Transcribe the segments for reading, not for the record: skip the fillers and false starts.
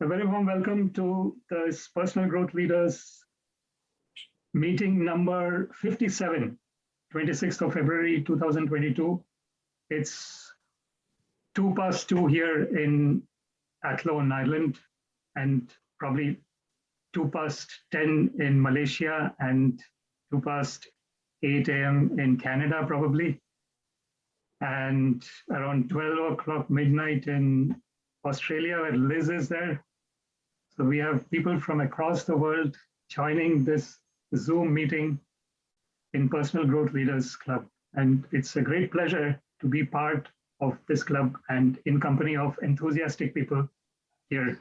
A very warm welcome to this Personal Growth Leaders meeting number 57, 26th of February 2022. It's 2 past 2 here in Athlone, Ireland, and probably 2 past 10 in Malaysia and 2 past 8 a.m. in Canada, probably, and around 12 o'clock midnight in Australia, where Liz is there. So we have people from across the world joining this Zoom meeting in Personal Growth Leaders Club. And it's a great pleasure to be part of this club and in company of enthusiastic people here.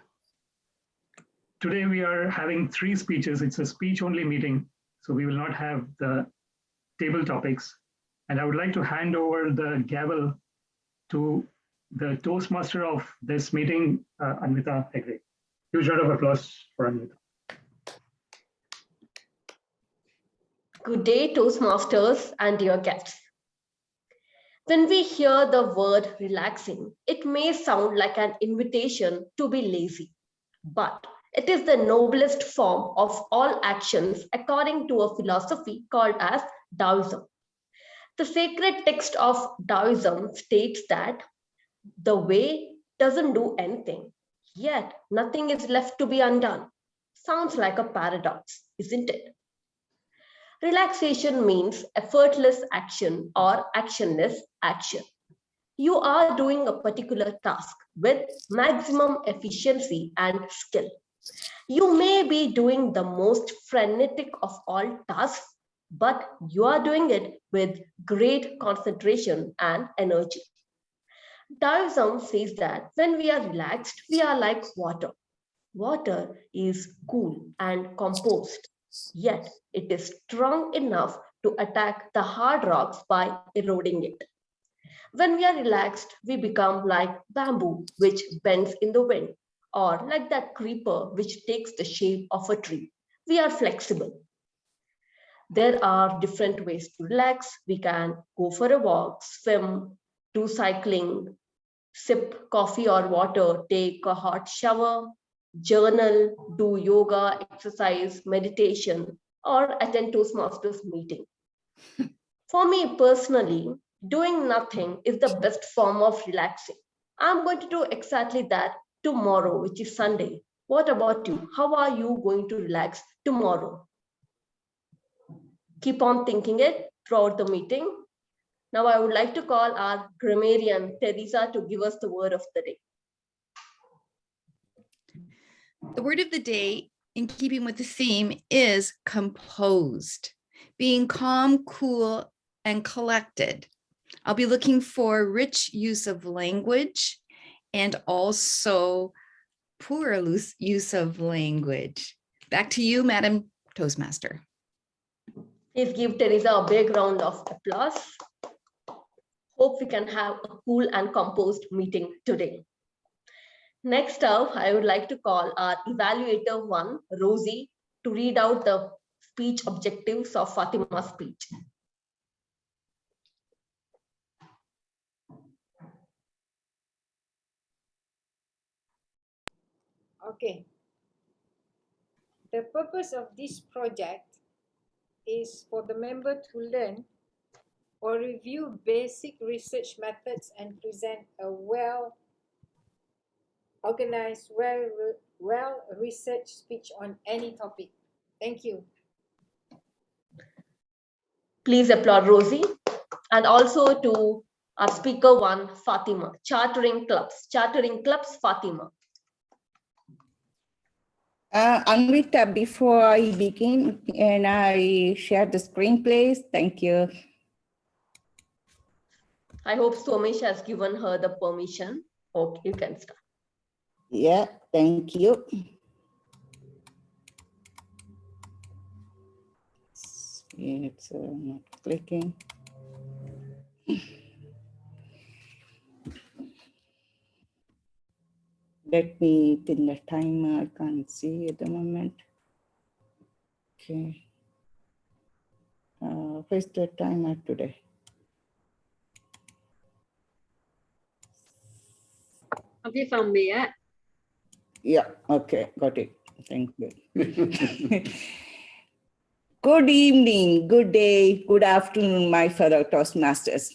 Today we are having 3 speeches. It's a speech-only meeting, so we will not have the table topics. And I would like to hand over the gavel to the Toastmaster of this meeting, Anvita Hegde. Huge round of applause for Anvita. Good day, Toastmasters and dear guests. When we hear the word relaxing, it may sound like an invitation to be lazy, but it is the noblest form of all actions according to a philosophy called as Taoism. The sacred text of Taoism states that the way doesn't do anything, yet nothing is left to be undone. Sounds like a paradox, isn't it? Relaxation means effortless action or actionless action. You are doing a particular task with maximum efficiency and skill. You may be doing the most frenetic of all tasks, but you are doing it with great concentration and energy. Taoism says that when we are relaxed, we are like water. Water is cool and composed, yet it is strong enough to attack the hard rocks by eroding it. When we are relaxed, we become like bamboo which bends in the wind, or like that creeper which takes the shape of a tree. We are flexible. There are different ways to relax. We can go for a walk, swim, do cycling, sip coffee or water, take a hot shower, journal, do yoga, exercise, meditation, or attend Toastmasters meeting. For me personally, doing nothing is the best form of relaxing. I'm going to do exactly that tomorrow, which is Sunday. What about you? How are you going to relax tomorrow? Keep on thinking it throughout the meeting. Now I would like to call our grammarian, Teresa, to give us the word of the day. The word of the day, in keeping with the theme, is composed, being calm, cool, and collected. I'll be looking for rich use of language and also poor use of language. Back to you, Madam Toastmaster. Please give Teresa a big round of applause. Hope we can have a cool and composed meeting today. Next up, I would like to call our evaluator 1, Rosie, to read out the speech objectives of Fatima's speech. Okay. The purpose of this project is for the member to learn or review basic research methods and present a well-organized, well-researched speech on any topic. Thank you. Please applaud Rosie, and also to our speaker 1, Fatima, Chartering Clubs, Fatima. Anvita, before I begin, and I share the screen, please. Thank you. I hope Somesh has given her the permission. Okay, you can start. Yeah, thank you. It's not clicking. Let me pin the timer. I can't see at the moment. Okay. Where's the timer today? Have you found me yet? Yeah, okay, got it. Thank you. Good evening, good day, good afternoon, my fellow Toastmasters.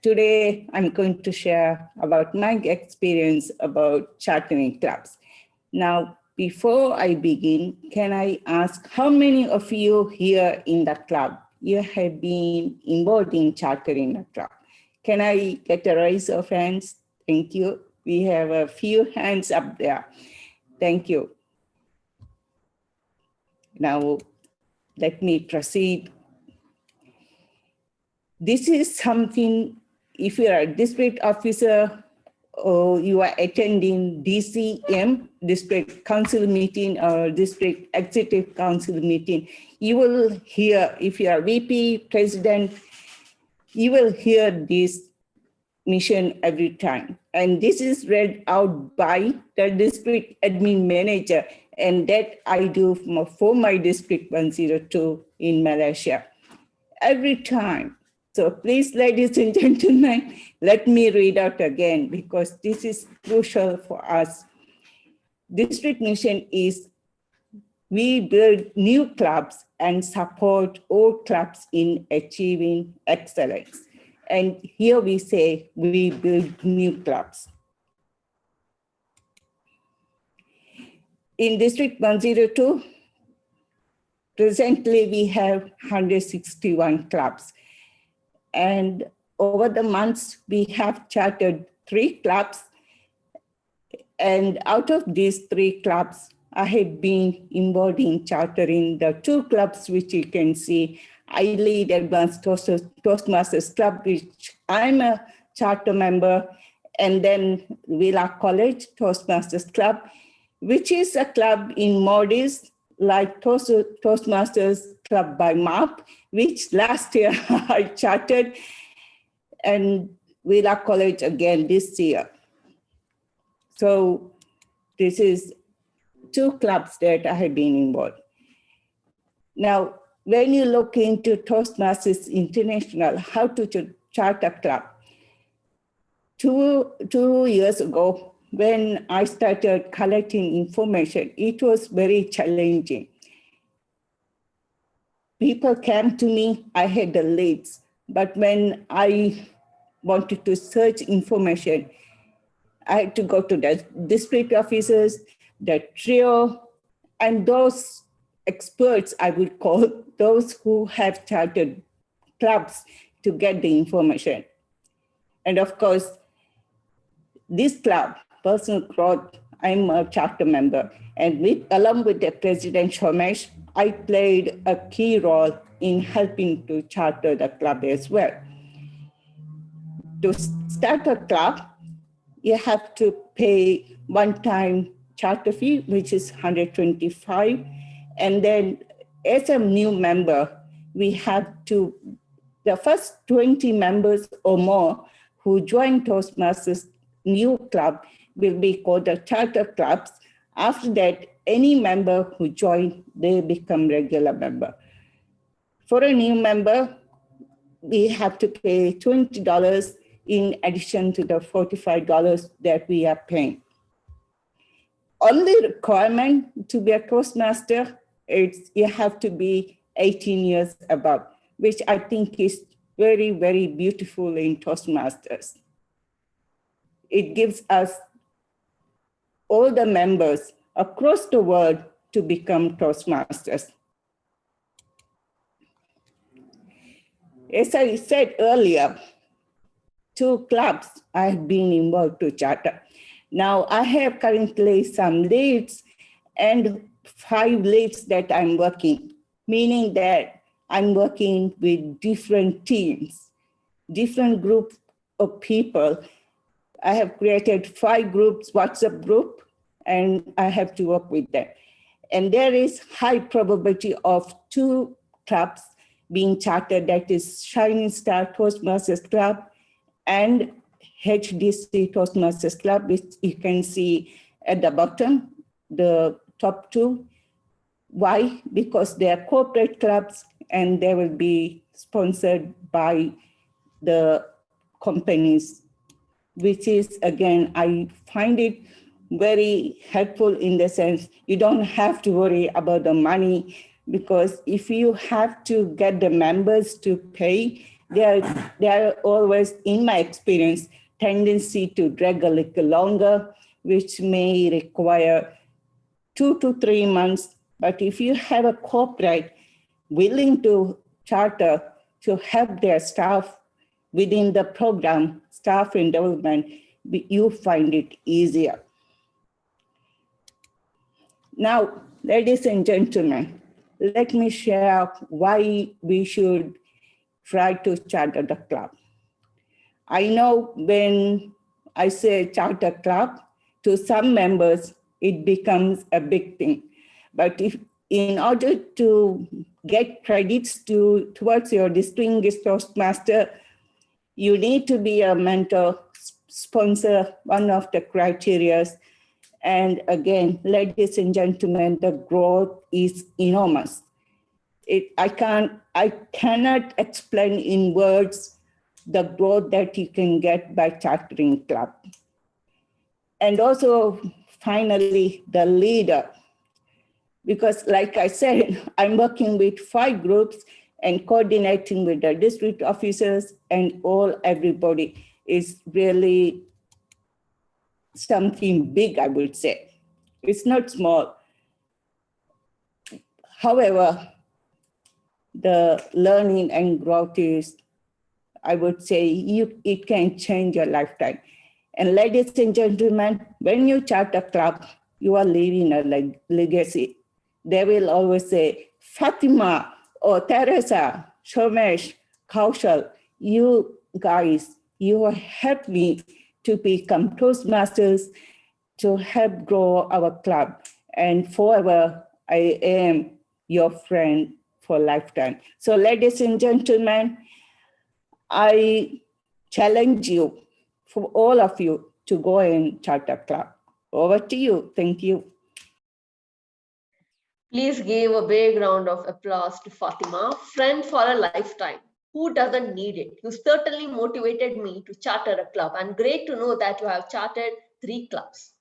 Today, I'm going to share about my experience about chartering clubs. Now, before I begin, can I ask how many of you here in the club, you have been involved in chartering a club? Can I get a raise of hands? Thank you. We have a few hands up there. Thank you. Now, let me proceed. This is something, if you are a district officer or you are attending DCM, district council meeting or district executive council meeting, you will hear, if you are VP, president, you will hear this mission every time. And this is read out by the district admin manager, and that I do for my district 102 in Malaysia every time. So please, ladies and gentlemen, let me read out again because this is crucial for us. District mission is we build new clubs and support all clubs in achieving excellence. And here we say we build new clubs. In District 102, presently we have 161 clubs. And over the months, we have chartered 3 clubs. And out of these 3 clubs, I have been involved in chartering the 2 clubs, which you can see. I lead Advanced Toastmasters Club, which I'm a charter member, and then Villa College Toastmasters Club, which is a club in Maldives, like Toastmasters Club by MAP, which last year I chartered, and Villa College again this year. So this is 2 clubs that I have been involved. Now, when you look into Toastmasters International, how to chart a club, two years ago, when I started collecting information, it was very challenging. People came to me, I had the leads, but when I wanted to search information, I had to go to the district officers, the trio, and those experts, I would call those who have chartered clubs to get the information. And of course, this club, Personal Growth, I'm a charter member. And along with the President Shomesh, I played a key role in helping to charter the club as well. To start a club, you have to pay one-time charter fee, which is $125. And then as a new member, we have to, the first 20 members or more who join Toastmasters new club will be called the charter clubs. After that, any member who join, they become regular member. For a new member, we have to pay $20 in addition to the $45 that we are paying. Only requirement to be a Toastmaster is you have to be 18 years above, which I think is very, very beautiful in Toastmasters. It gives us all the members across the world to become Toastmasters. As I said earlier, 2 clubs I have been involved to charter. Now I have currently some leads and 5 leads that I'm working, meaning that I'm working with different teams, different groups of people. I have created 5 groups, WhatsApp group, and I have to work with them. And there is high probability of 2 clubs being chartered, that is Shining Star Toastmasters Club and HDC Toastmasters Club, which you can see at the bottom, the top 2. Why? Because they are corporate clubs and they will be sponsored by the companies, which is, again, I find it very helpful in the sense you don't have to worry about the money, because if you have to get the members to pay, there are always, in my experience, tendency to drag a little longer, which may require 2 to 3 months. But if you have a corporate willing to charter to help their staff within the program, staff and development, you find it easier. Now, ladies and gentlemen, let me share why we should try to charter the club. I know when I say charter club, to some members, it becomes a big thing. But if in order to get credits towards your distinguished Toastmaster, you need to be a mentor, sponsor, one of the criteria. And again, ladies and gentlemen, the growth is enormous. I cannot explain in words the growth that you can get by chartering club. And also, finally, the leader. Because like I said, I'm working with 5 groups and coordinating with the district officers and everybody is really something big, I would say. It's not small. However, the learning and growth is, I would say, it can change your lifetime. And ladies and gentlemen, when you chart a club, you are leaving a legacy. They will always say, Fatima or Teresa, Shomesh, Kaushal, you guys, you have helped me to become Toastmasters, to help grow our club. And forever, I am your friend for lifetime. So ladies and gentlemen, I challenge you, for all of you, to go and chart a club. Over to you. Thank you. Please give a big round of applause to Fatima, friend for a lifetime. Who doesn't need it? You certainly motivated me to charter a club, and great to know that you have chartered 3 clubs.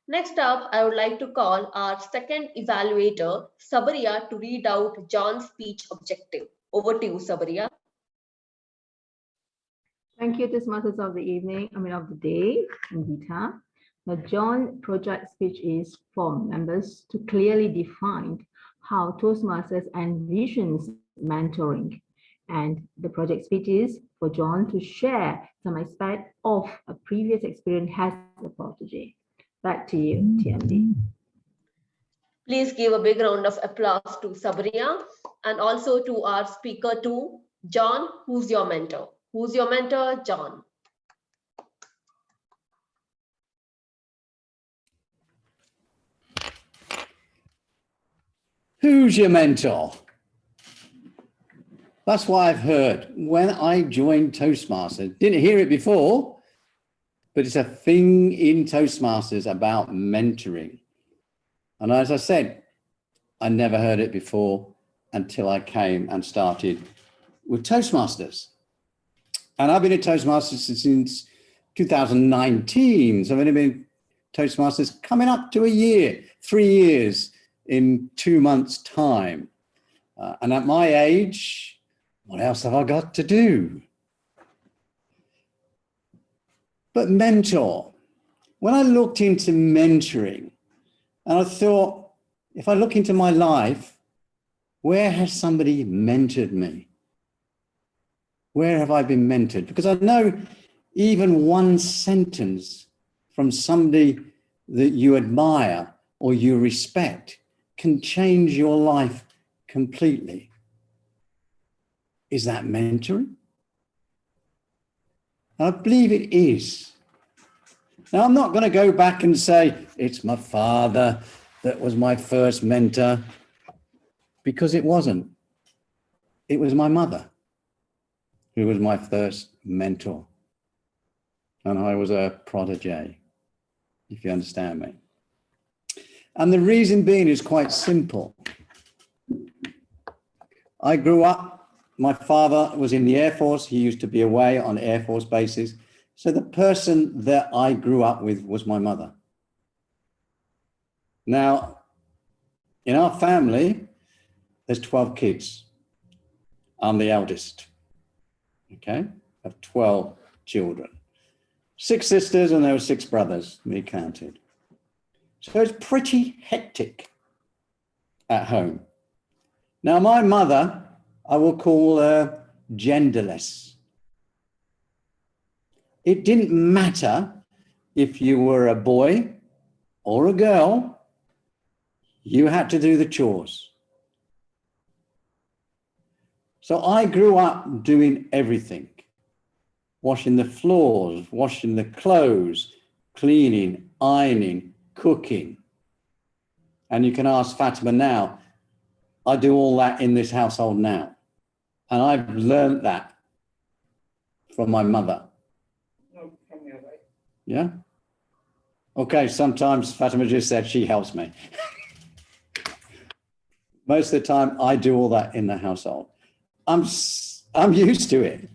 Next up, I would like to call our second evaluator, Sabaria, to read out John's speech objective. Over to you, Sabaria. Thank you, Toastmasters of the day, Anvita. The John project speech is for members to clearly define how Toastmasters envisions mentoring. And the project speech is for John to share some aspect of a previous experience as a protege. Back to you, TMD. Please give a big round of applause to Sabaria and also to our speaker too, John. Who's your mentor? Who's your mentor, John? Who's your mentor? That's what I've heard when I joined Toastmasters. Didn't hear it before, but it's a thing in Toastmasters about mentoring. And as I said, I never heard it before until I came and started with Toastmasters. And I've been at Toastmasters since 2019. So I've only been Toastmasters coming up to a year, 3 years in 2 months' time. And at my age, what else have I got to do? But mentor, when I looked into mentoring, and I thought, if I look into my life, where has somebody mentored me? Where have I been mentored? Because I know even one sentence from somebody that you admire or you respect can change your life completely. Is that mentoring? I believe it is. Now, I'm not going to go back and say it's my father that was my first mentor, because it wasn't. It was my mother who was my first mentor. And I was a protege, if you understand me. And the reason being is quite simple. I grew up, my father was in the Air Force. He used to be away on Air Force bases. So the person that I grew up with was my mother. Now, in our family, there's 12 kids. I'm the eldest. Okay, of 12 children. 6 sisters and there were 6 brothers, me counted. So it's pretty hectic at home. Now, my mother, I will call her genderless. It didn't matter if you were a boy or a girl, you had to do the chores. So I grew up doing everything. Washing the floors, washing the clothes, cleaning, ironing, cooking. And you can ask Fatima now, I do all that in this household now. And I've learned that from my mother. Yeah? Okay, sometimes Fatima just said she helps me. Most of the time, I do all that in the household. I'm used to it.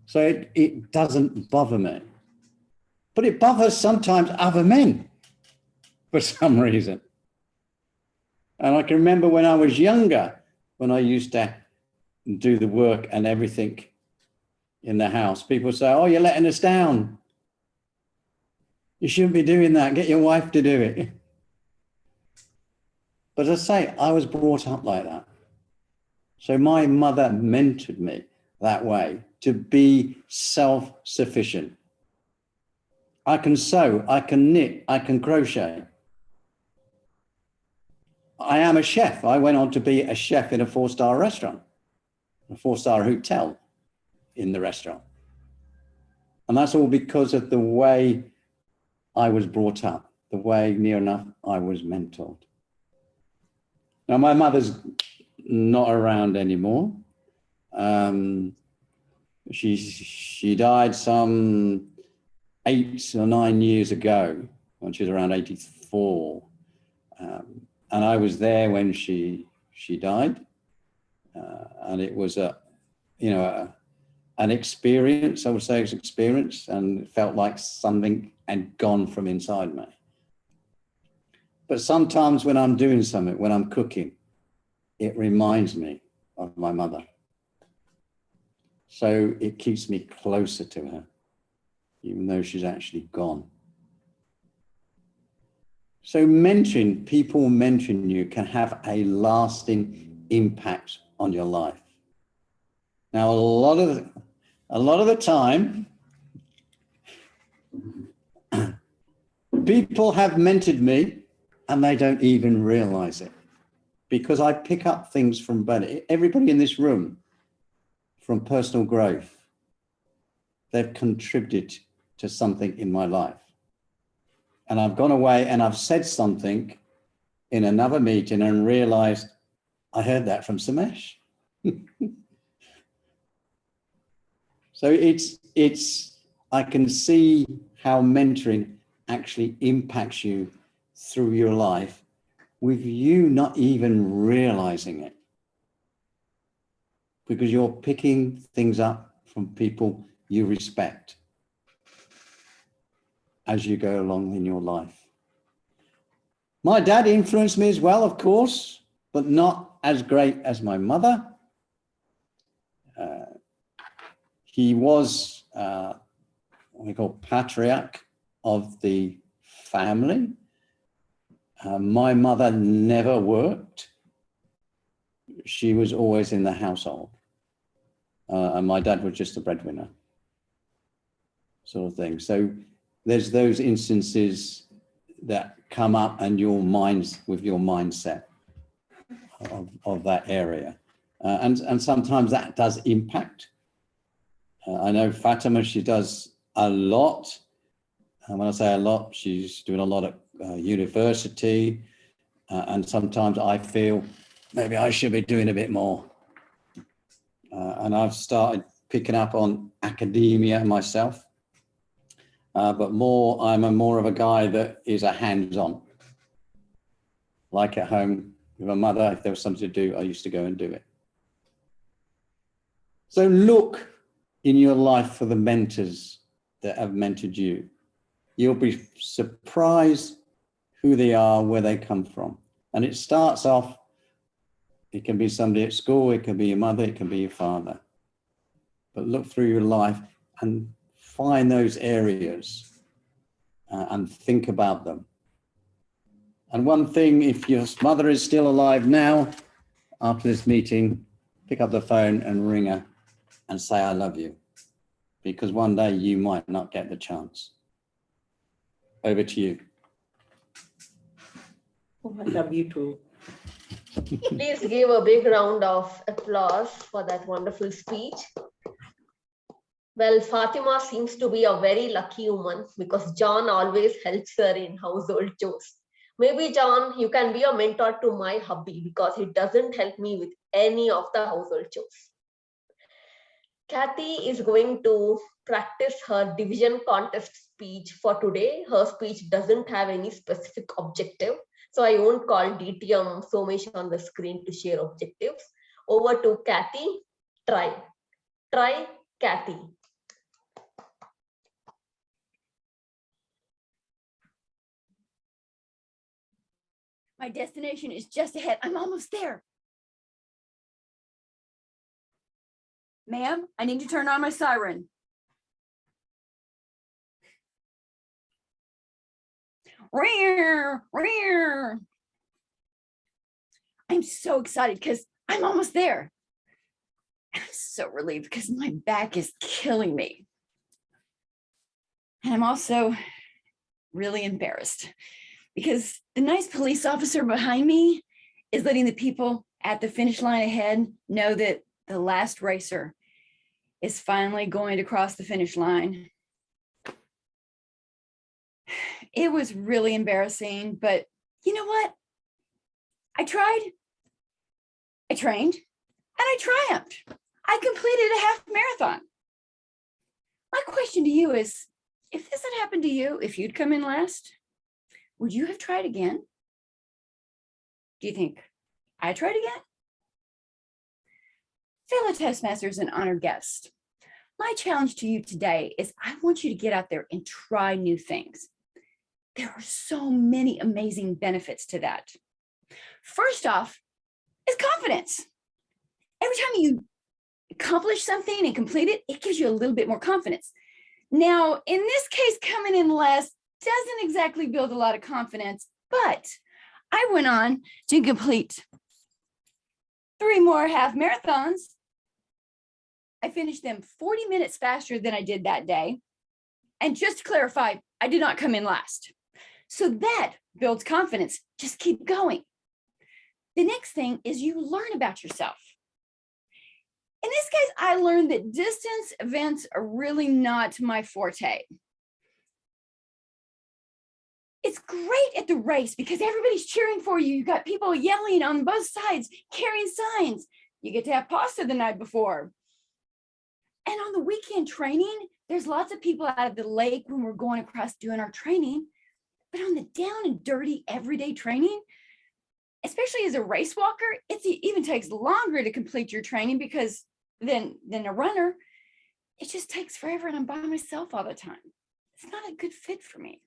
So it doesn't bother me. But it bothers sometimes other men for some reason. And I can remember when I was younger, when I used to do the work and everything in the house, people say, oh, you're letting us down. You shouldn't be doing that. Get your wife to do it. But as I say, I was brought up like that. So my mother mentored me that way, to be self-sufficient. I can sew, I can knit, I can crochet. I am a chef. I went on to be a chef in a 4-star restaurant, a 4-star hotel in the restaurant. And that's all because of the way I was brought up, the way near enough I was mentored. Now, my mother's not around anymore. She died some 8 or 9 years ago when she was around 84. And I was there when she died. And it was an experience, I would say it was an experience, and it felt like something had gone from inside me. But sometimes when I'm doing something, when I'm cooking, it reminds me of my mother. So it keeps me closer to her, even though she's actually gone. So mentoring, people mentoring you can have a lasting impact on your life. Now, a lot of the time, people have mentored me and they don't even realize it, because I pick up things from everybody in this room, from personal growth. They've contributed to something in my life. And I've gone away and I've said something in another meeting and realized I heard that from Samesh. So I can see how mentoring actually impacts you through your life with you not even realizing it, because you're picking things up from people you respect as you go along in your life. My dad influenced me as well, of course, but not as great as my mother. He was what we call patriarch of the family. My mother never worked. She was always in the household. And my dad was just a breadwinner, sort of thing. So there's those instances that come up and your mindset of that area. And sometimes that does impact. I know Fatima, she does a lot. And when I say a lot, she's doing a lot at university. And sometimes I feel maybe I should be doing a bit more. And I've started picking up on academia myself. But I'm more of a guy that is a hands-on. Like at home with my mother, if there was something to do, I used to go and do it. So look in your life for the mentors that have mentored you. You'll be surprised who they are, where they come from. And it starts off, it can be somebody at school, it can be your mother, it can be your father. But look through your life and find those areas and think about them. And one thing, if your mother is still alive now, after this meeting, pick up the phone and ring her and say, I love you. Because one day you might not get the chance. Over to you. Oh, I love you too. Please give a big round of applause for that wonderful speech. Well, Fatima seems to be a very lucky woman because John always helps her in household chores. Maybe, John, you can be a mentor to my hubby because he doesn't help me with any of the household chores. Kathy is going to practice her division contest speech for today. Her speech doesn't have any specific objective, so I won't call DTM Somesh on the screen to share objectives. Over to Kathy. Try, Kathy. My destination is just ahead. I'm almost there. Ma'am, I need to turn on my siren. Rear. I'm so excited because I'm almost there. I'm so relieved because my back is killing me. And I'm also really embarrassed because the nice police officer behind me is letting the people at the finish line ahead know that the last racer is finally going to cross the finish line. It was really embarrassing, but you know what? I tried, I trained, and I triumphed. I completed a half marathon. My question to you is, if this had happened to you, if you'd come in last, would you have tried again? Do you think I tried again? Fellow Toastmasters and honored guests, my challenge to you today is I want you to get out there and try new things. There are so many amazing benefits to that. First off is confidence. Every time you accomplish something and complete it, it gives you a little bit more confidence. Now, in this case, coming in last doesn't exactly build a lot of confidence, but I went on to complete 3 more half marathons. I finished them 40 minutes faster than I did that day. And just to clarify, I did not come in last. So that builds confidence. Just keep going. The next thing is you learn about yourself. In this case, I learned that distance events are really not my forte. It's great at the race because everybody's cheering for you. You got people yelling on both sides, carrying signs. You get to have pasta the night before. And on the weekend training, there's lots of people out at the lake when we're going across doing our training. But on the down and dirty everyday training, especially as a race walker, it even takes longer to complete your training because than a runner. It just takes forever and I'm by myself all the time. It's not a good fit for me.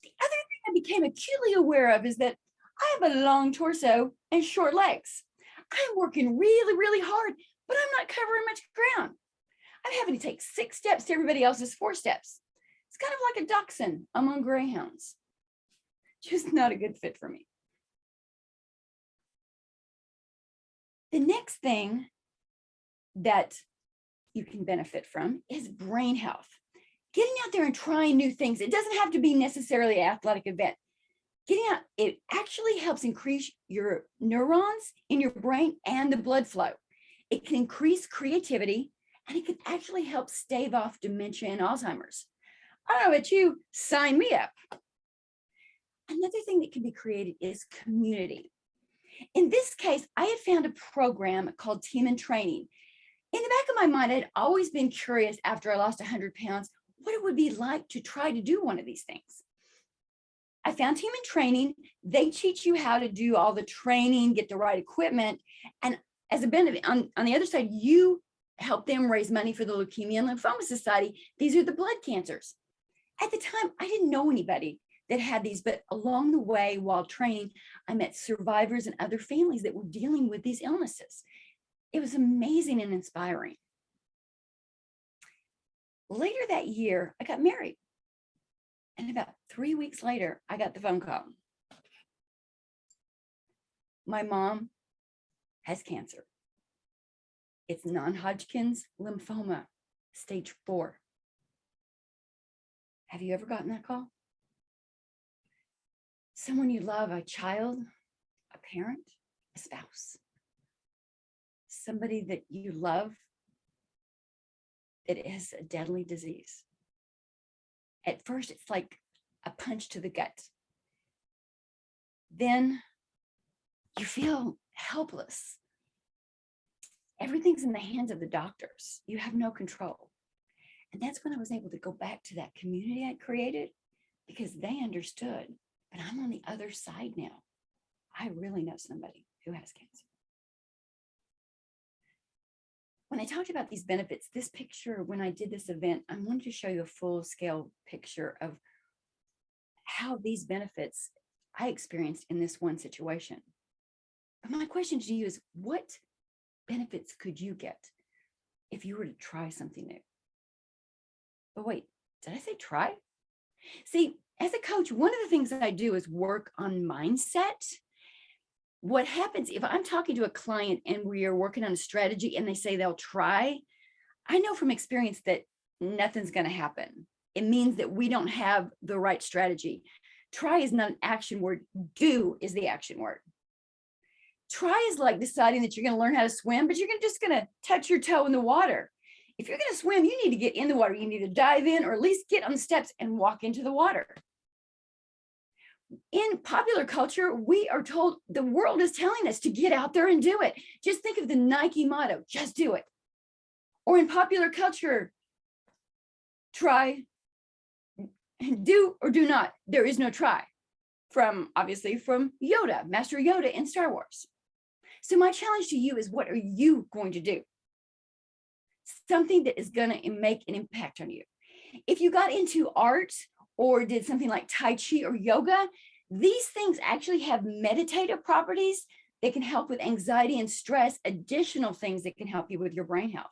The other thing I became acutely aware of is that I have a long torso and short legs. I'm working really, really hard, but I'm not covering much ground. I'm having to take 6 steps to everybody else's 4 steps. It's kind of like a dachshund among greyhounds. Just not a good fit for me. The next thing that you can benefit from is brain health. Getting out there and trying new things. It doesn't have to be necessarily an athletic event. Getting out, it actually helps increase your neurons in your brain and the blood flow. It can increase creativity and it can actually help stave off dementia and Alzheimer's. I don't know about you, sign me up. Another thing that can be created is community. In this case, I had found a program called Team in Training. In the back of my mind, I'd always been curious after I lost 100 pounds, what it would be like to try to do one of these things. I found Team in Training. They teach you how to do all the training, get the right equipment. And as a benefit, on the other side, you help them raise money for the Leukemia and Lymphoma Society. These are the blood cancers. At the time, I didn't know anybody that had these, but along the way while training, I met survivors and other families that were dealing with these illnesses. It was amazing and inspiring. Later that year, I got married. And about 3 weeks later, I got the phone call. My mom has cancer. It's non-Hodgkin's lymphoma, stage 4. Have you ever gotten that call? Someone you love, a child, a parent, a spouse, somebody that you love, that is a deadly disease. At first, it's like a punch to the gut. Then you feel helpless. Everything's in the hands of the doctors. You have no control. And that's when I was able to go back to that community I created, because they understood, but I'm on the other side now. I really know somebody who has cancer. When I talked about these benefits, this picture, when I did this event, I wanted to show you a full scale picture of how these benefits I experienced in this one situation. But my question to you is, what benefits could you get if you were to try something new? But wait, did I say try? See, as a coach, one of the things that I do is work on mindset. What happens if I'm talking to a client and we are working on a strategy and they say they'll try, I know from experience that nothing's going to happen. It means that we don't have the right strategy. Try is not an action word. Do is the action word. Try is like deciding that you're going to learn how to swim, but you're just going to touch your toe in the water. If you're going to swim, you need to get in the water. You need to dive in, or at least get on the steps and walk into the water. In popular culture, we are told, the world is telling us to get out there and do it. Just think of the Nike motto, just do it. Or in popular culture, try, do or do not. There is no try. Obviously from Yoda, Master Yoda in Star Wars. So my challenge to you is, what are you going to do? Something that is going to make an impact on you. If you got into art or did something like Tai Chi or yoga, these things actually have meditative properties that can help with anxiety and stress, additional things that can help you with your brain health.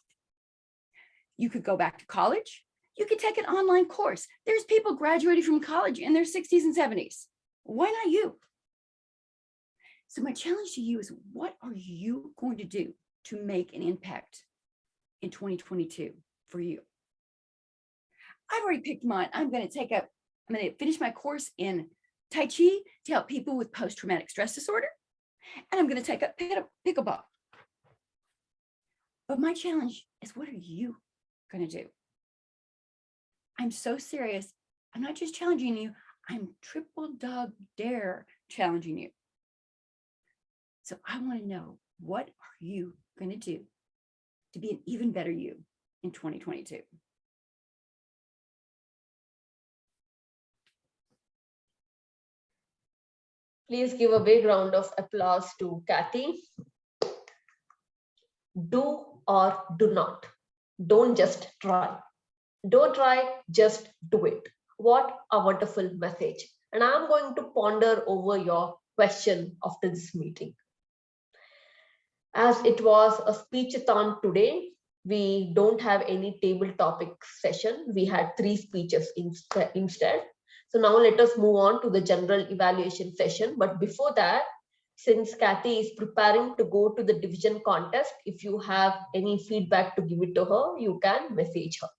You could go back to college. You could take an online course. There's people graduating from college in their 60s and 70s. Why not you? So my challenge to you is, what are you going to do to make an impact in 2022 for you? I've already picked mine. I'm going to finish my course in Tai Chi to help people with post-traumatic stress disorder. And I'm going to take up pickleball. But my challenge is, what are you going to do? I'm so serious. I'm not just challenging you. I'm triple dog dare challenging you. So I want to know, what are you going to do to be an even better you in 2022? Please give a big round of applause to Kathy. Do or do not. Don't just try. Don't try, just do it. What a wonderful message. And I'm going to ponder over your question after this meeting. As it was a speechathon today, we don't have any table topic session. We had 3 speeches instead. So now let us move on to the general evaluation session. But before that, since Kathy is preparing to go to the division contest, if you have any feedback to give it to her, you can message her.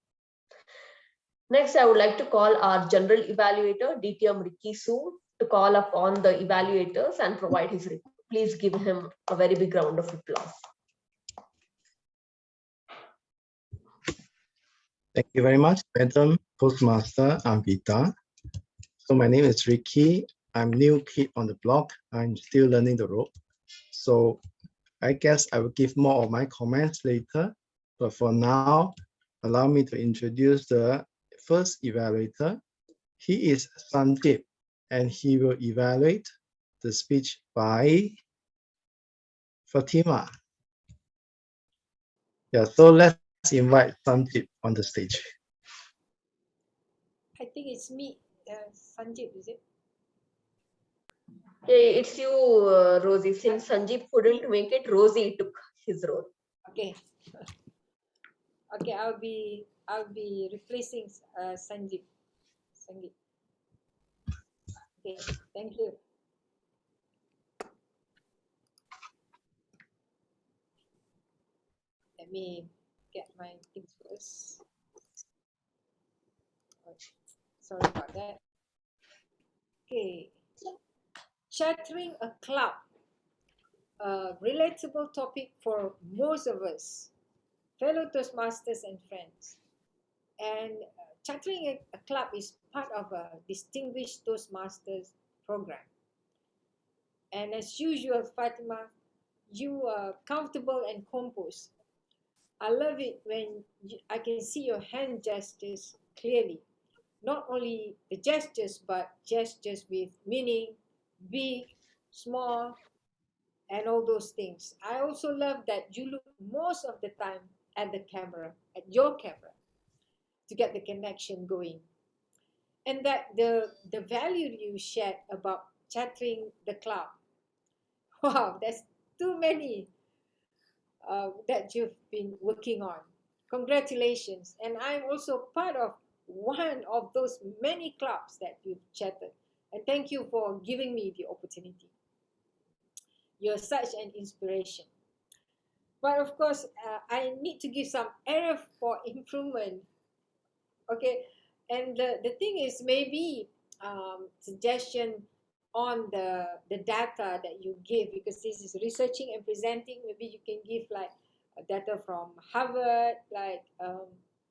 Next, I would like to call our general evaluator, DTM Ricky Su, to call upon the evaluators and provide his report. Please give him a very big round of applause. Thank you very much, Madam Toastmaster Amvita. So my name is Ricky. I'm new kid on the block. I'm still learning the rope. So I guess I will give more of my comments later. But for now, allow me to introduce the first evaluator. He is Sandeep, and he will evaluate the speech by Fatima. Yeah, so let's invite Sandeep on the stage. I think it's me. Sanjeev, is it? It's you, Rosie. Since Sanjeev couldn't make it, Rosie took his role. Okay. Okay, I'll be replacing Sanjeev. Sanjeev. Okay, thank you. Let me get my things first. Oh, sorry about that. Okay. Chartering a club. A relatable topic for most of us, fellow Toastmasters and friends. And chartering a club is part of a distinguished Toastmasters program. And as usual, Fatima, you are comfortable and composed. I love it when I can see your hand gestures clearly. Not only the gestures, but gestures with meaning, big, small, and all those things. I also love that you look most of the time at the camera, at your camera, to get the connection going. And that the value you shared about chattering the club. Wow, that's too many that you've been working on. Congratulations. And I'm also part of one of those many clubs that you've chatted. And thank you for giving me the opportunity. You're such an inspiration. But of course, I need to give some area for improvement. Okay, and the thing is maybe suggestion on the data that you give, because this is researching and presenting. Maybe you can give like data from Harvard, like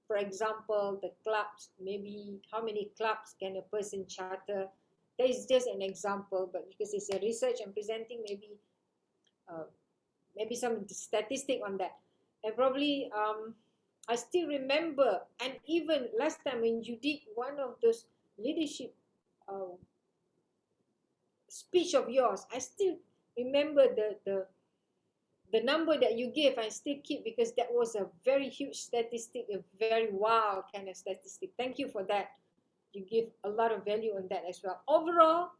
for example, the clubs, maybe how many clubs can a person charter. That is just an example, but because it's a research and presenting, maybe maybe some statistic on that. And probably I still remember, and even last time when you did one of those leadership speech of yours, I still remember the number that you gave. I still keep, because that was a very huge statistic, a very wow kind of statistic. Thank you for that. You give a lot of value on that as well. Overall,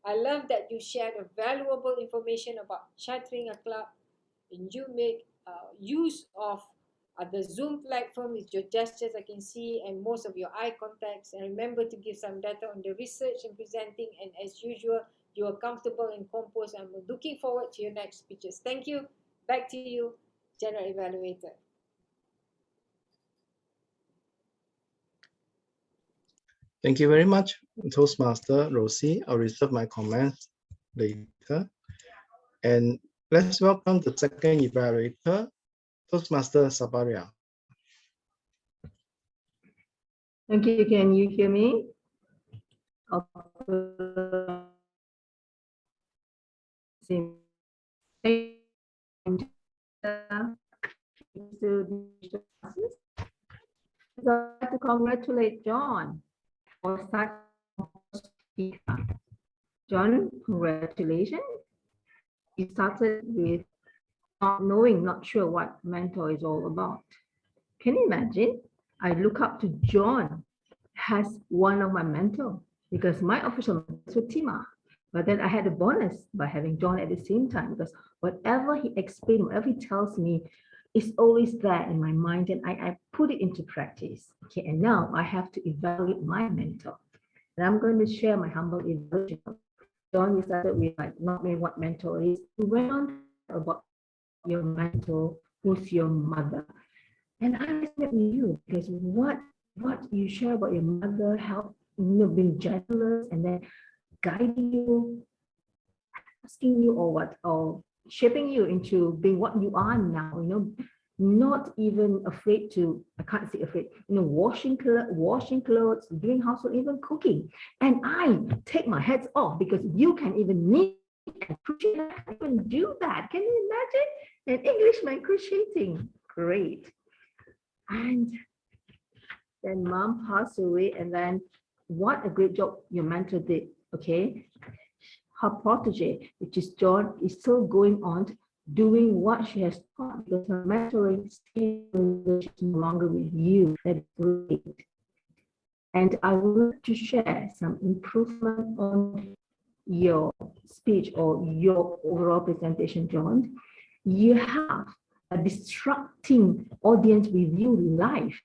I love that you shared a valuable information about chartering a club, and you make use of the Zoom platform with your gestures, I can see, and most of your eye contacts. And remember to give some data on the research and presenting. And as usual, you are comfortable and composed. I'm looking forward to your next speeches. Thank you. Back to you, General Evaluator. Thank you very much, Toastmaster Rosie. I'll reserve my comments later. And let's welcome the second evaluator, Toastmaster Sabaria. Thank you. Can you hear me? I'd like to congratulate John for such. John, congratulations. He started with not knowing, not sure what mentor is all about. Can you imagine? I look up to John as one of my mentors, because my official mentor was Tima. But then I had a bonus by having John at the same time, because whatever he explains, whatever he tells me, is always there in my mind, and I put it into practice. Okay, and now I have to evaluate my mentor. And I'm going to share my humble evaluation. John, we started with like not knowing what mentor is. We went on about your mentor, who's your mother. And I respect you, because what you share about your mother, help, being generous, and then guiding you, asking you, or shaping you into being what you are now, not even afraid to, I can't say afraid, washing clothes, doing housework, even cooking. And I take my heads off, because you can even knit and crochet. I can't even do that. Can you imagine? An Englishman crocheting. Great. And then mom passed away, and then what a great job your mentor did. Okay, her protege, which is John, is still going on doing what she has taught, because her mentoring is no longer with you. That is great. And I would like to share some improvement on your speech or your overall presentation, John. You have a distracting audience with you live.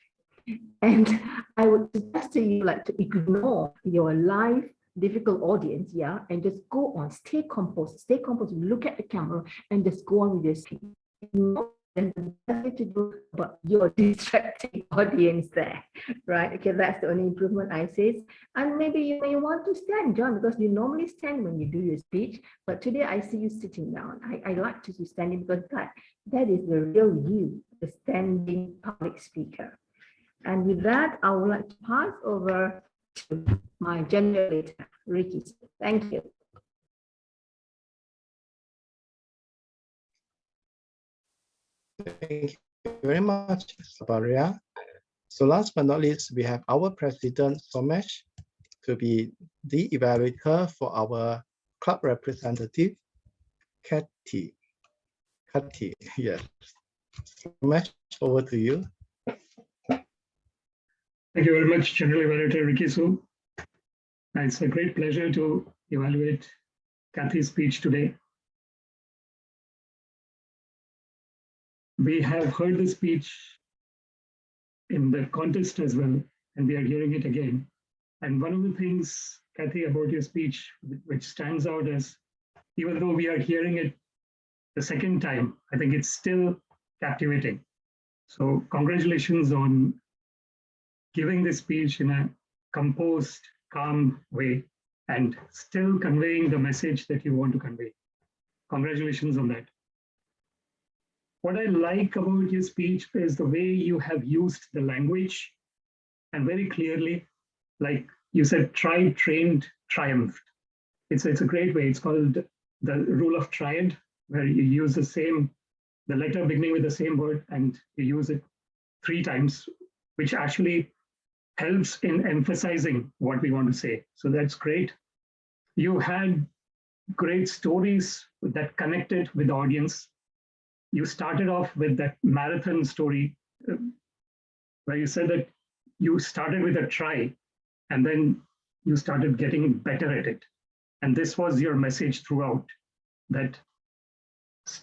And I would suggest to you like to ignore your live difficult audience, yeah, and just go on, stay composed, look at the camera and just go on with your speech. There's nothing to do about your distracting audience there, right? Okay, that's the only improvement I say. And maybe you may want to stand, John, because you normally stand when you do your speech, but today I see you sitting down. I like to see you standing because that is the real you, the standing public speaker. And with that, I would like to pass over to my general editor, Ricky. Thank you. Thank you very much, Sabaria. So last but not least, we have our president, Somesh, to be the evaluator for our club representative, Kathy. Kathy, yes. Somesh, over to you. Thank you very much, General Evaluator Ricky Su. It's a great pleasure to evaluate Kathy's speech today. We have heard the speech in the contest as well, and we are hearing it again. And one of the things, Kathy, about your speech, which stands out is, even though we are hearing it the second time, I think it's still captivating. So congratulations on giving this speech in a composed, calm way and still conveying the message that you want to convey. Congratulations on that. What I like about your speech is the way you have used the language and very clearly, like you said, tried, trained, triumphed. It's a great way. It's called the rule of triad, where you use the letter beginning with the same word and you use it 3 times, which actually helps in emphasizing what we want to say. So that's great. You had great stories that connected with the audience. You started off with that marathon story where you said that you started with a try and then you started getting better at it. And this was your message throughout, that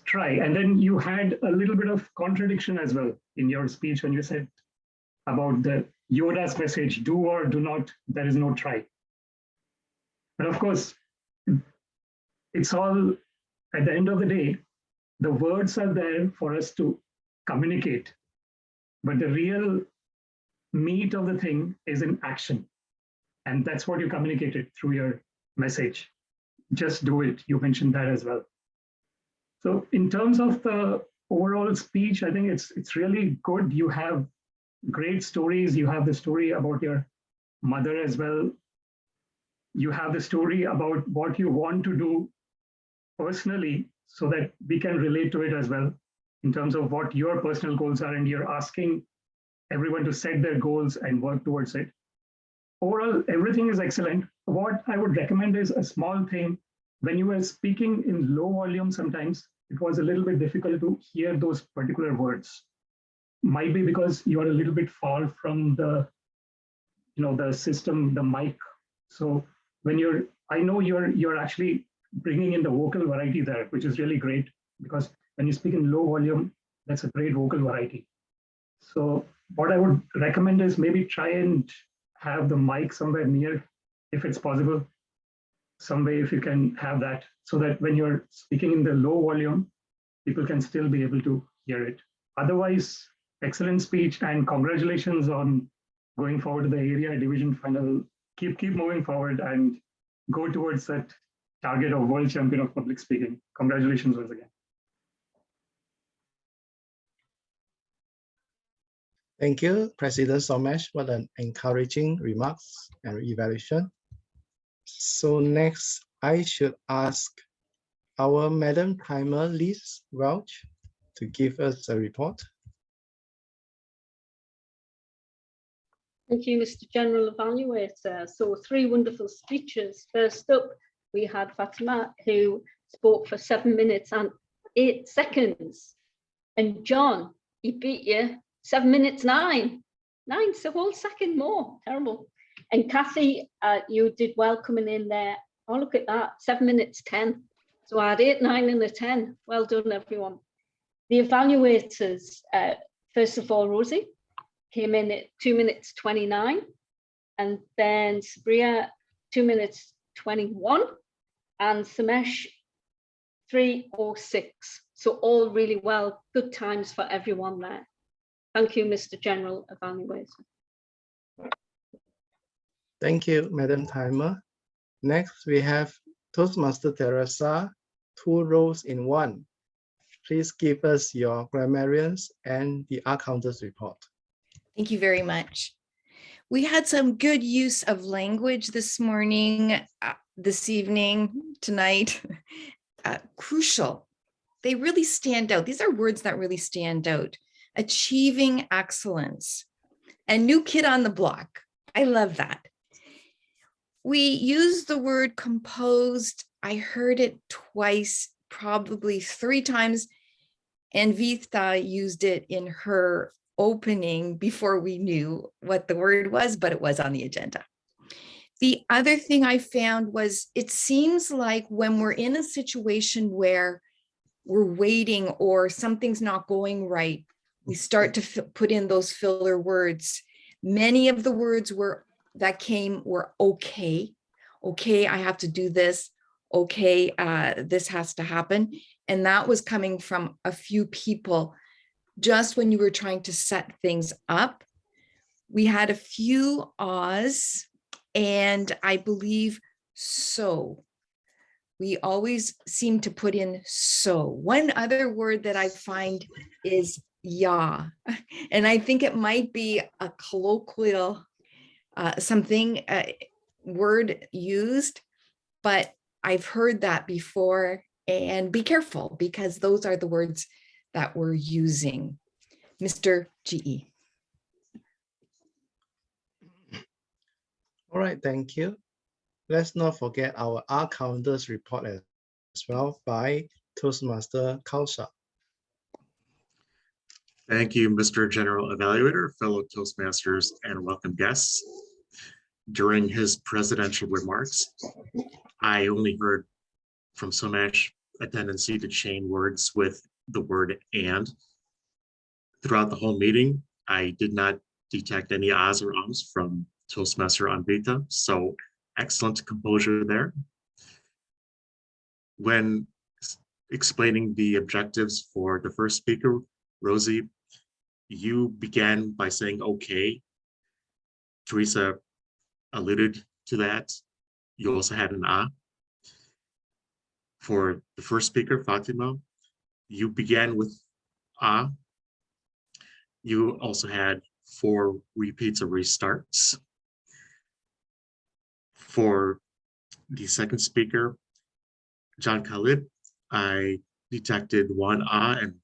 try. And then you had a little bit of contradiction as well in your speech when you said about the Yoda's message, do or do not, there is no try. But of course, it's all, at the end of the day, the words are there for us to communicate, but the real meat of the thing is in action. And that's what you communicated through your message. Just do it. You mentioned that as well. So in terms of the overall speech, I think it's really good. You have great stories. You have the story about your mother as well. You have the story about what you want to do personally so that we can relate to it as well in terms of what your personal goals are, and you're asking everyone to set their goals and work towards it. Overall, everything is excellent. What I would recommend is a small thing. When you were speaking in low volume, sometimes it was a little bit difficult to hear those particular words. Might be because you are a little bit far from the system, the mic. So when I know you're actually bringing in the vocal variety there, which is really great, because when you speak in low volume, that's a great vocal variety. So what I would recommend is maybe try and have the mic somewhere near, if it's possible, some way if you can have that, so that when you're speaking in the low volume, people can still be able to hear it. Otherwise, excellent speech and congratulations on going forward to the area division final. Keep moving forward and go towards that target of world champion of public speaking. Congratulations once again. Thank you, President Somesh, for an encouraging remarks and evaluation. So next, I should ask our Madam Timer, Liz Welch, to give us a report. Thank you, Mr. General Evaluator. So 3 wonderful speeches. First up, we had Fatima, who spoke for 7 minutes and 8 seconds. And John, he beat you 7 minutes 9. 9's a whole second more. Terrible. And Kathy, you did well coming in there. Oh, look at that, 7 minutes 10. So I had 8, 9 and a 10. Well done, everyone. The evaluators, first of all, Rosie came in at 2 minutes 29, and then Sabria 2 minutes 21, and Samesh 3:06. So all really well, good times for everyone there. Thank you, Mr. General Evaluator. Thank you, Madam Timer. Next, we have Toastmaster Teresa, 2 rows in 1. Please give us your grammarians and the accountants report. Thank you very much. We had some good use of language this morning, this evening, tonight. Crucial. They really stand out. These are words that really stand out. Achieving excellence. A new kid on the block. I love that. We use the word composed. I heard it twice, probably 3 times. And Vita used it in her opening before we knew what the word was, but it was on the agenda. The other thing I found was it seems like when we're in a situation where we're waiting or something's not going right, we start to put in those filler words. Many of the words that came were okay. Okay, I have to do this. Okay, this has to happen. And that was coming from a few people just when you were trying to set things up. We had a few ahs, and I believe so. We always seem to put in so. One other word that I find is yeah. And I think it might be a colloquial word used, but I've heard that before. And be careful, because those are the words that we're using. Mr. GE. All right, thank you. Let's not forget our accountants report as well by Toastmaster Kausha. Thank you, Mr. General Evaluator, fellow Toastmasters, and welcome guests. During his presidential remarks, I only heard from Somesh a tendency to chain words with the word and. Throughout the whole meeting, I did not detect any ahs or ums from Toastmaster Anvita, so excellent composure there. When explaining the objectives for the first speaker, Rosie, you began by saying okay. Teresa alluded to that. You also had an ah. For the first speaker, Fatima, you began with ah. You also had 4 repeats or restarts. For the second speaker, John Khalid, I detected 1 ah and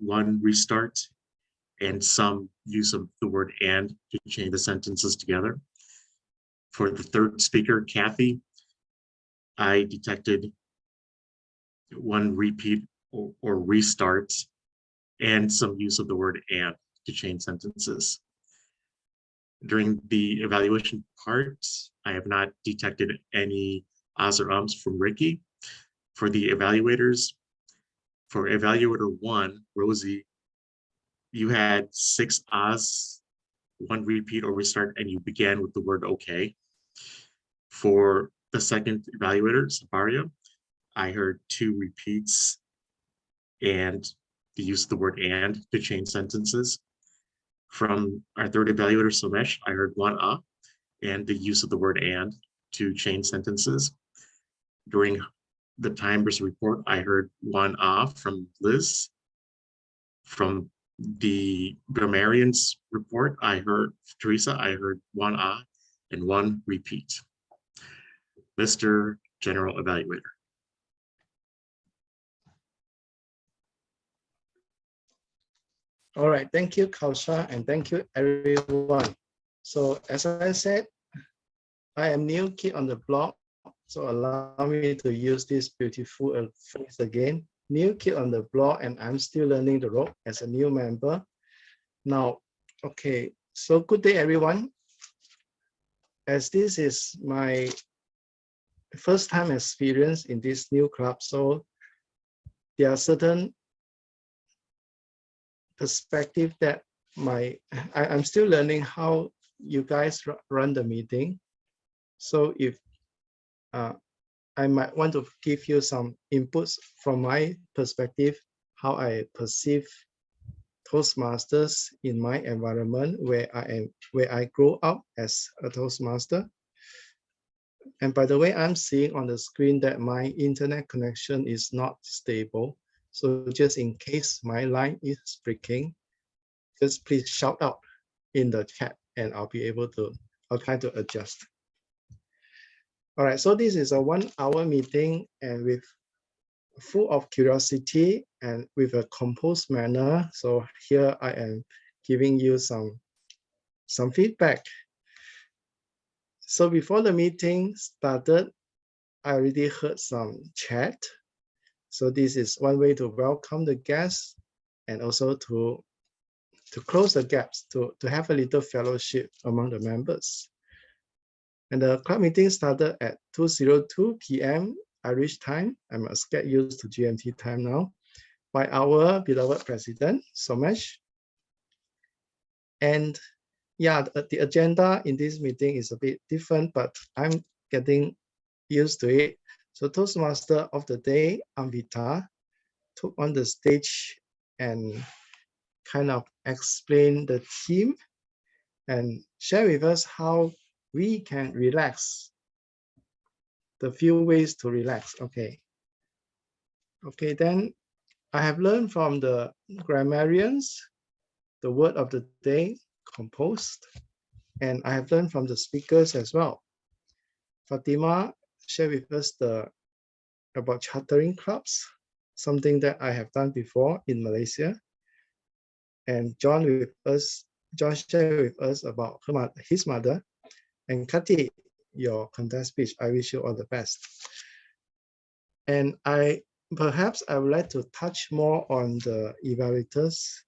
1 restart and some use of the word and to chain the sentences together. For the third speaker, Kathy, I detected 1 repeat or restart and some use of the word and to chain sentences. During the evaluation part, I have not detected any ahs or ums from Ricky. For the evaluators, for evaluator 1, Rosie, you had 6 ahs, 1 repeat or restart, and you began with the word okay. For the second evaluator, Safaria, I heard 2 repeats and the use of the word and to chain sentences. From our third evaluator, Somesh, I heard 1 ah and the use of the word and to chain sentences. During the timer's report, I heard 1 ah from Liz. From the grammarian's report, I heard Teresa, I heard 1 ah and 1 repeat. Mr. General Evaluator. All right, thank you, Kausha, and thank you, everyone. So as I said, I am new kid on the block, so allow me to use this beautiful phrase again. New kid on the block, and I'm still learning the rope as a new member. Now, okay, so good day, everyone. as this is my first time experience in this new club, so there are certain perspective that I'm still learning how you guys run the meeting. So if I might want to give you some inputs from my perspective, how I perceive Toastmasters in my environment where I grow up as a Toastmaster. And by the way, I'm seeing on the screen that my internet connection is not stable. So just in case my line is breaking, just please shout out in the chat and I'll try to adjust. All right, so this is a 1 hour meeting and with full of curiosity and with a composed manner. So here I am giving you some feedback. So before the meeting started, I already heard some chat. So this is one way to welcome the guests and also to close the gaps, to have a little fellowship among the members. And the club meeting started at 2:02 p.m. Irish time. I must get used to GMT time now, by our beloved president, Somesh. And yeah, the agenda in this meeting is a bit different, but I'm getting used to it. So Toastmaster of the day, Amvita, took on the stage and kind of explain the theme and share with us how we can relax. The few ways to relax. Okay, then I have learned from the grammarians the word of the day, composed, and I have learned from the speakers as well. Fatima shared with us about chartering clubs, something that I have done before in Malaysia. And John shared with us about his mother. And Kati, your contest speech, I wish you all the best. And perhaps I would like to touch more on the evaluators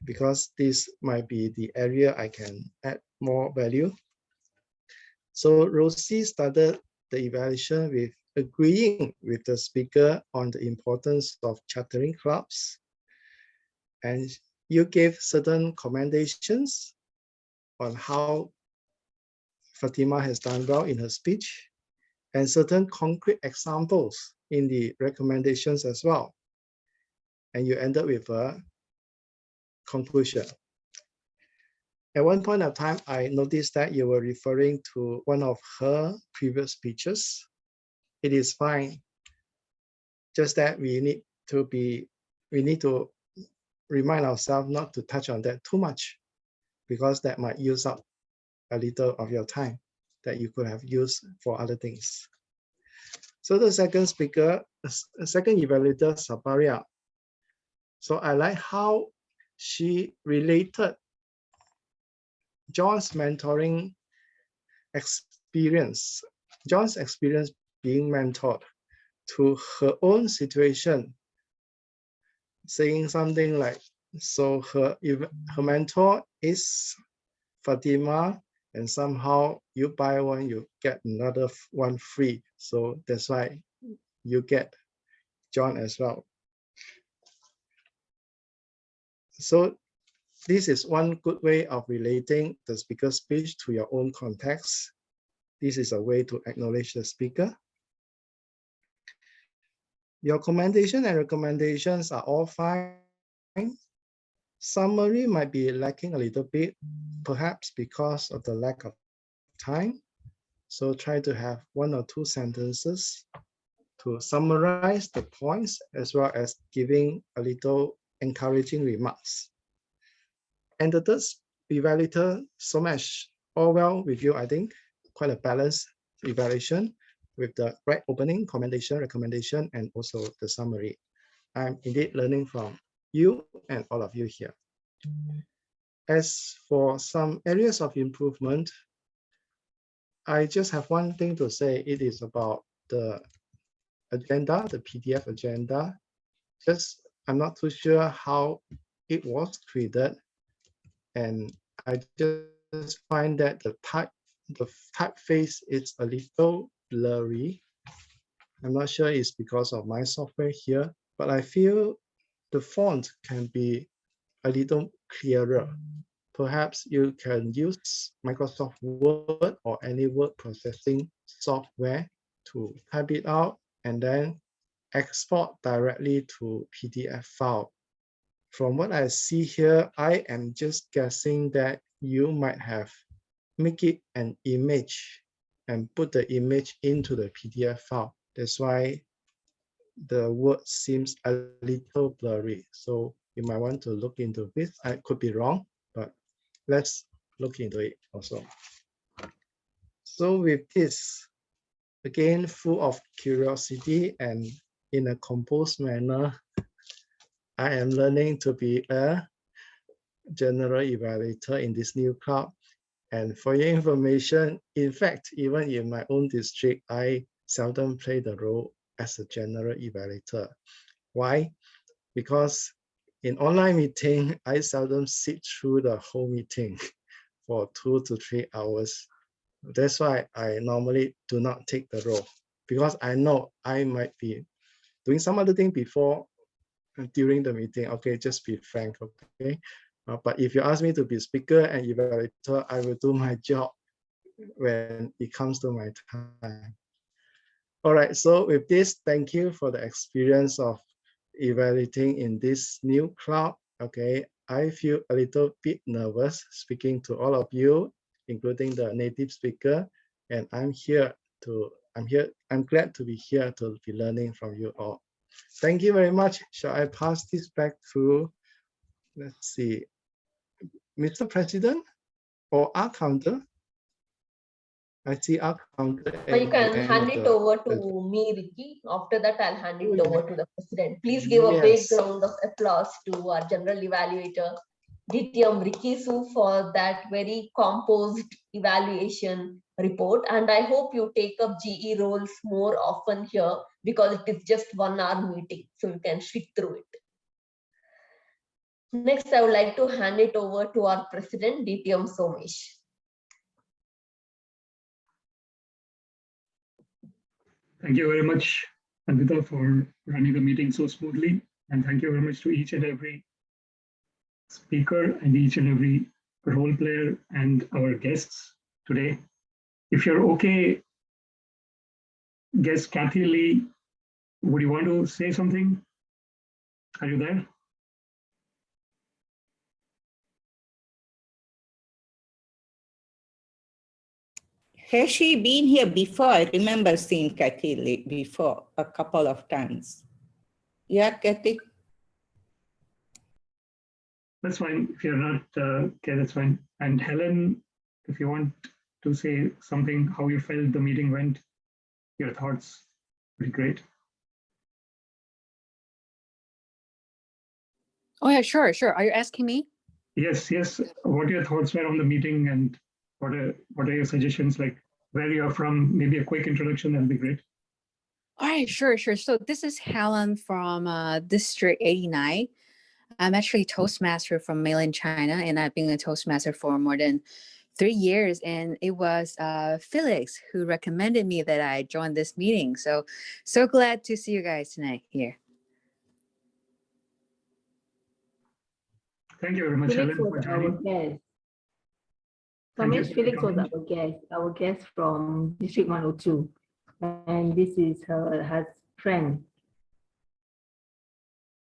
because this might be the area I can add more value. So Rosie started the evaluation with agreeing with the speaker on the importance of chartering clubs. And you gave certain commendations on how Fatima has done well in her speech and certain concrete examples in the recommendations as well. And you ended with a conclusion. At one point of time, I noticed that you were referring to one of her previous speeches. It is fine, just that we need to remind ourselves not to touch on that too much because that might use up a little of your time that you could have used for other things. So the second speaker, second evaluator, Saparia. So I like how she related John's mentoring experience, John's experience being mentored to her own situation, saying something like, so her mentor is Fatima, and somehow you buy one, you get another one free. So that's why you get John as well. So this is one good way of relating the speaker's speech to your own context. This is a way to acknowledge the speaker. Your commendation and recommendations are all fine. Summary might be lacking a little bit, perhaps because of the lack of time. So try to have 1 or 2 sentences to summarize the points as well as giving a little encouraging remarks. And the third evaluator, Somesh, all well with you, I think. Quite a balanced evaluation with the right opening, commendation, recommendation, and also the summary. I'm indeed learning from you and all of you here. As for some areas of improvement, I just have one thing to say. It is about the agenda, the PDF agenda. I'm not too sure how it was created. And I just find that the type the typeface is a little blurry. I'm not sure it's because of my software here, but I feel the font can be a little clearer. Perhaps you can use Microsoft Word or any word processing software to type it out and then export directly to PDF file. From what I see here, I am just guessing that you might have make it an image and put the image into the PDF file. That's why the word seems a little blurry. So you might want to look into this. I could be wrong, but let's look into it also. So with this, again, full of curiosity and in a composed manner, I am learning to be a general evaluator in this new club. And for your information, in fact, even in my own district, I seldom play the role as a general evaluator. Why? Because in online meeting, I seldom sit through the whole meeting for 2 to 3 hours. That's why I normally do not take the role, because I know I might be doing some other thing before during the meeting. Okay, just be frank, okay? But if you ask me to be speaker and evaluator, I will do my job when it comes to my time. All right, so with this, thank you for the experience of evaluating in this new club. Okay, I feel a little bit nervous speaking to all of you, including the native speaker, and I'm glad to be here to be learning from you all. Thank you very much. Shall I pass this back to, let's see, Mr. President or our counter? I see our counter. You can hand it over to me, Ricky. After that, I'll hand it over to the president. Please give a big round of applause to our general evaluator, DTM Ricky Su, for that very composed evaluation report. And I hope you take up GE roles more often here, because it is just 1 hour meeting, so you can stick through it. Next, I would like to hand it over to our president, DTM Somesh. Thank you very much, Anvita, for running the meeting so smoothly. And thank you very much to each and every speaker and each and every role player and our guests today. If you're okay, guest Kathy Lee, would you want to say something? Are you there? Has she been here before? I remember seeing Kathy Lee before a couple of times. Yeah, Kathy? That's fine. If you're not, okay, that's fine. And Helen, if you want to say something, how you felt the meeting went, your thoughts, would be great. Oh yeah, sure. Are you asking me? Yes. What your thoughts were on the meeting, and what are your suggestions, like where you're from? Maybe a quick introduction, that'll be great. All right, sure. So this is Helen from District 89. I'm actually Toastmaster from mainland China, and I've been a Toastmaster for more than 3 years. And it was Felix who recommended me that I join this meeting. So glad to see you guys tonight here. Thank you very much, Felix Helen, for was our joining. guest. Thank you Somesh, for Felix was coming. our guest from District 102. And this is her friend.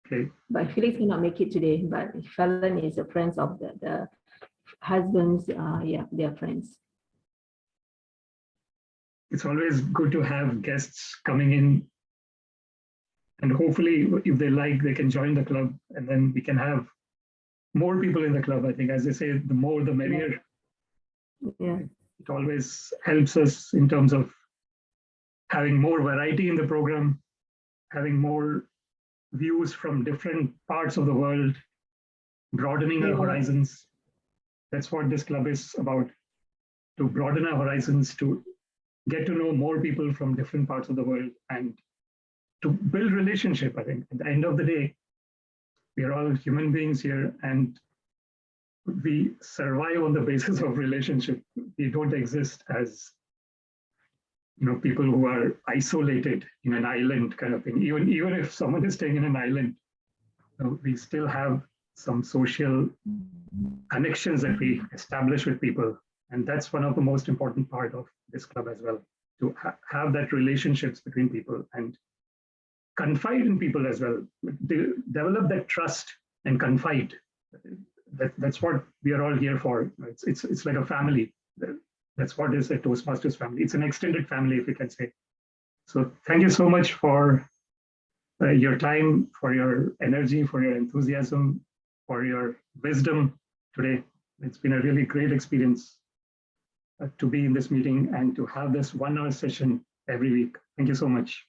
Okay. But Felix cannot make it today, but Fallon is a friend of the husbands. Yeah, they are friends. It's always good to have guests coming in, and hopefully if they like, they can join the club, and then we can have more people in the club. I think, as they say, the more the merrier. Yeah. It always helps us in terms of having more variety in the program, having more views from different parts of the world, broadening our horizons. That's what this club is about, to broaden our horizons, to get to know more people from different parts of the world, and to build relationship. I think at the end of the day, we are all human beings here, and we survive on the basis of relationship. We don't exist as people who are isolated in an island kind of thing. Even if someone is staying in an island, we still have some social connections that we establish with people. And that's one of the most important part of this club as well, to have that relationships between people and confide in people as well. Develop that trust and confide. That's what we are all here for. It's like a family. That's what is a Toastmasters family. It's an extended family, if you can say. So thank you so much for your time, for your energy, for your enthusiasm, for your wisdom today. It's been a really great experience to be in this meeting and to have this 1 hour session every week. Thank you so much.